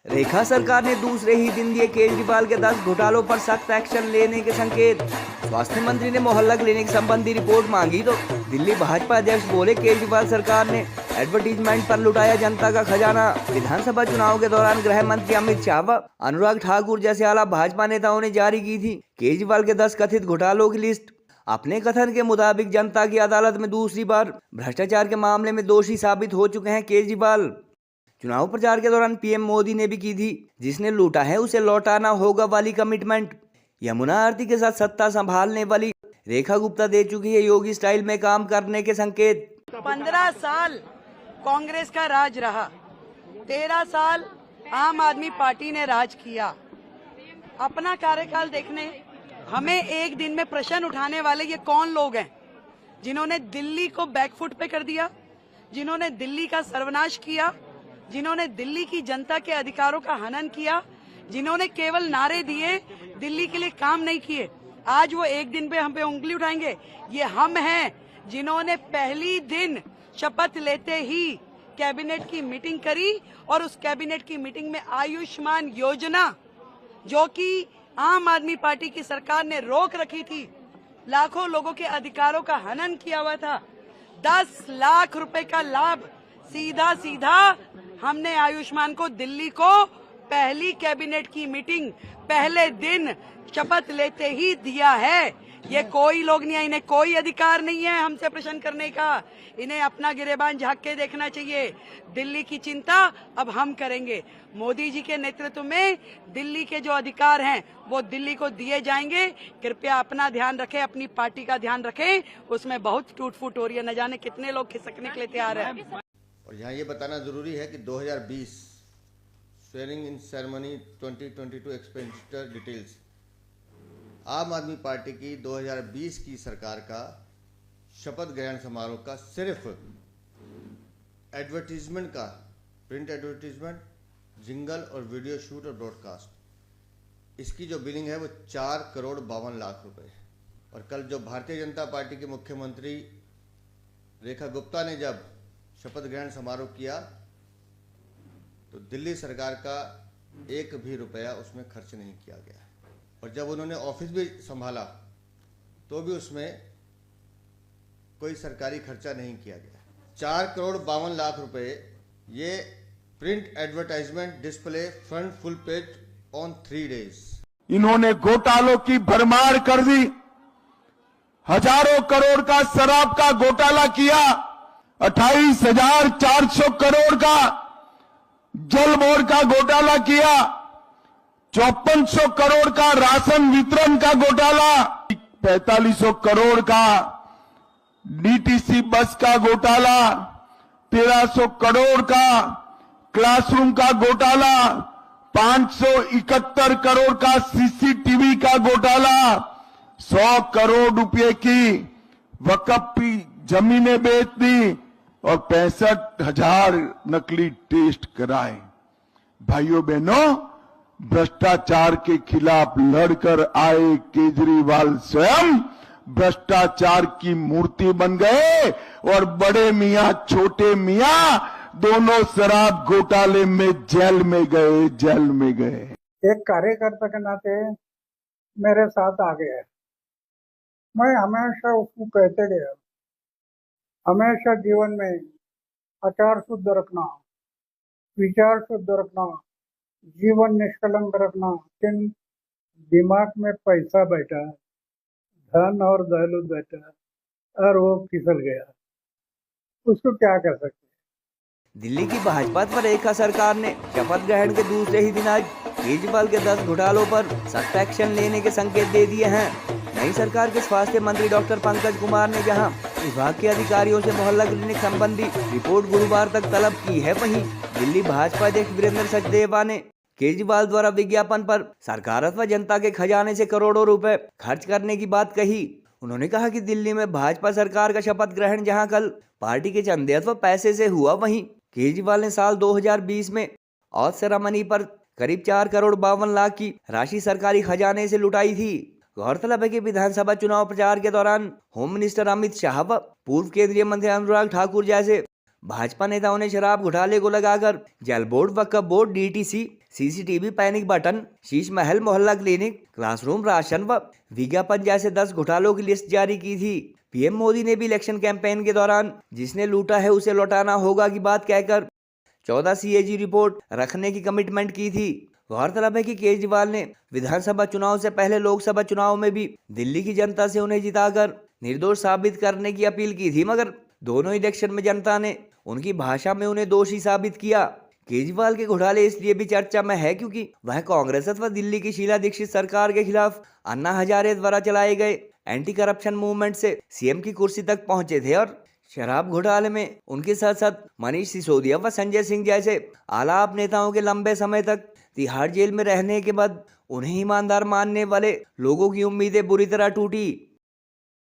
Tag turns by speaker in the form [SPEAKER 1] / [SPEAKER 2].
[SPEAKER 1] रेखा सरकार ने दूसरे ही दिन दिए केजरीवाल के 10 घोटालों पर सख्त एक्शन लेने के संकेत। स्वास्थ्य मंत्री ने मोहल्ला क्लिनिक संबंधी रिपोर्ट मांगी तो दिल्ली भाजपा अध्यक्ष बोले केजरीवाल सरकार ने एडवर्टीजमेंट पर लुटाया जनता का खजाना। विधानसभा चुनाव के दौरान गृह मंत्री अमित शाह व अनुराग ठाकुर जैसे आला भाजपा नेताओं ने जारी की थी केजरीवाल के 10 कथित घोटालों की लिस्ट। अपने कथन के मुताबिक जनता की अदालत में दूसरी बार भ्रष्टाचार के मामले में दोषी साबित हो चुके हैं केजरीवाल। चुनाव प्रचार के दौरान पीएम मोदी ने भी की थी जिसने लूटा है उसे लौटाना होगा वाली कमिटमेंट। यमुना आरती के साथ सत्ता संभालने वाली रेखा गुप्ता दे चुकी है योगी स्टाइल में काम करने के संकेत।
[SPEAKER 2] 15 साल कांग्रेस का राज रहा, 13 साल आम आदमी पार्टी ने राज किया। अपना कार्यकाल देखने हमें एक दिन में प्रश्न उठाने वाले ये कौन लोग हैं जिन्होंने दिल्ली को बैकफुट पे कर दिया, जिन्होंने दिल्ली का सर्वनाश किया, जिन्होंने दिल्ली की जनता के अधिकारों का हनन किया, जिन्होंने केवल नारे दिए, दिल्ली के लिए काम नहीं किए। आज वो एक दिन पे हम पे उंगली उठाएंगे। ये हम हैं जिन्होंने पहली दिन शपथ लेते ही कैबिनेट की मीटिंग करी और उस कैबिनेट की मीटिंग में आयुष्मान योजना जो कि आम आदमी पार्टी की सरकार ने रोक रखी थी, लाखों लोगों के अधिकारों का हनन किया हुआ था, 10 लाख रुपए का लाभ सीधा सीधा हमने आयुष्मान को दिल्ली को पहली कैबिनेट की मीटिंग पहले दिन शपथ लेते ही दिया है। ये कोई लोग नहीं है, इन्हें कोई अधिकार नहीं है हमसे प्रश्न करने का। इन्हें अपना गिरेबान झांक के देखना चाहिए। दिल्ली की चिंता अब हम करेंगे। मोदी जी के नेतृत्व में दिल्ली के जो अधिकार हैं वो दिल्ली को दिए जाएंगे। कृपया अपना ध्यान रखें, अपनी पार्टी का ध्यान रखें। उसमें बहुत टूट फूट हो रही है, न जाने कितने लोग खिसकने के लिए तैयार हैं।
[SPEAKER 3] और यहाँ ये बताना जरूरी है कि 2020 swearing in ceremony 2022 expenditure details आम आदमी पार्टी की 2020 की सरकार का शपथ ग्रहण समारोह का सिर्फ एडवर्टीजमेंट का, प्रिंट एडवर्टीजमेंट, जिंगल और वीडियो शूट और ब्रॉडकास्ट, इसकी जो बिलिंग है वो 4 करोड़ 52 लाख रुपए। और कल जो भारतीय जनता पार्टी के मुख्यमंत्री रेखा गुप्ता ने जब शपथ ग्रहण समारोह किया तो दिल्ली सरकार का एक भी रुपया उसमें खर्च नहीं किया गया। और जब उन्होंने ऑफिस भी संभाला तो भी उसमें कोई सरकारी खर्चा नहीं किया गया। 4 करोड़ 52 लाख रुपए ये print advertisement display front full page on 3 days.
[SPEAKER 4] इन्होंने घोटालों की भरमार कर दी। हजारों करोड़ का शराब का घोटाला किया, 28,400 करोड़ का जल बोर्ड का घोटाला किया, 5400 करोड़ का राशन वितरण का घोटाला, 4500 करोड़ का डीटीसी बस का घोटाला, 1300 करोड़ का क्लासरूम का घोटाला, 571 करोड़ का सीसीटीवी का घोटाला, 100 करोड़ रुपए की वक्फ की जमीनें बेच दी और 65,000 नकली टेस्ट कराए। भाइयों बहनों, भ्रष्टाचार के खिलाफ लड़कर आए केजरीवाल स्वयं भ्रष्टाचार की मूर्ति बन गए और बड़े मियां छोटे मियां दोनों शराब घोटाले में जेल में गए।
[SPEAKER 5] एक कार्यकर्ता के नाते मेरे साथ आ गया। मैं हमेशा उसको कहते गया, हमेशा जीवन में आचार शुद्ध रखना, विचार शुद्ध रखना, जीवन निष्कलंक रखना। लेकिन दिमाग में पैसा बैठा, धन और दौलत बैठा और वो फिसल गया। उसको क्या कर सकते।
[SPEAKER 1] दिल्ली की भाजपा पर रेखा सरकार ने शपथ ग्रहण के दूसरे ही दिन आज केजरीवाल के 10 घोटालों पर सख्त एक्शन लेने के संकेत दे दिए हैं। नई सरकार के स्वास्थ्य मंत्री डॉक्टर पंकज कुमार ने जहां विभाग के अधिकारियों से मोहल्ला क्लिनिक संबंधी रिपोर्ट गुरुवार तक तलब की है, वहीं दिल्ली भाजपा अध्यक्ष वीरेंद्र सचदेवा ने केजरीवाल द्वारा विज्ञापन पर सरकार अथवा जनता के खजाने से करोड़ों रुपए खर्च करने की बात कही। उन्होंने कहा कि दिल्ली में भाजपा सरकार का शपथ ग्रहण जहां कल पार्टी के चंदे अथवा पैसे से हुआ, वहीं केजरीवाल ने साल 2020 में ऑथ सेरेमनी पर करीब 4 करोड़ 52 लाख की राशि सरकारी खजाने से लुटाई थी। गौरतलब है कि विधानसभा चुनाव प्रचार के दौरान होम मिनिस्टर अमित शाह व पूर्व केंद्रीय मंत्री अनुराग ठाकुर जैसे भाजपा नेताओं ने शराब घोटाले को लगाकर जल बोर्ड, वक्फ board, DTC, CCTV panic button, Sheesh Mahal मोहल्ला क्लिनिक, क्लासरूम राशन व विज्ञापन जैसे 10 घोटालों की लिस्ट जारी की थी। पीएम मोदी ने भी इलेक्शन कैंपेन के दौरान जिसने लूटा है उसे लौटाना होगा की बात कहकर 14 सीएजी रिपोर्ट रखने की कमिटमेंट की थी। गौरतलब है कि केजरीवाल ने विधानसभा चुनाव से पहले लोकसभा चुनाव में भी दिल्ली की जनता से उन्हें जिताकर निर्दोष साबित करने की अपील की थी, मगर दोनों इलेक्शन में जनता ने उनकी भाषा में उन्हें दोषी साबित किया। केजरीवाल के घोटाले इसलिए भी चर्चा में है क्योंकि वह कांग्रेस अथवा दिल्ली की शीला दीक्षित सरकार के खिलाफ अन्ना हजारे द्वारा चलाए गए एंटी करप्शन मूवमेंट से सीएम की कुर्सी तक पहुंचे थे और शराब घोटाले में उनके साथ साथ मनीष सिसोदिया व संजय सिंह जैसे आलाप नेताओं के लंबे समय तक तिहाड़ जेल में रहने के बाद उन्हें ईमानदार मानने वाले लोगों की उम्मीदें बुरी तरह टूटी।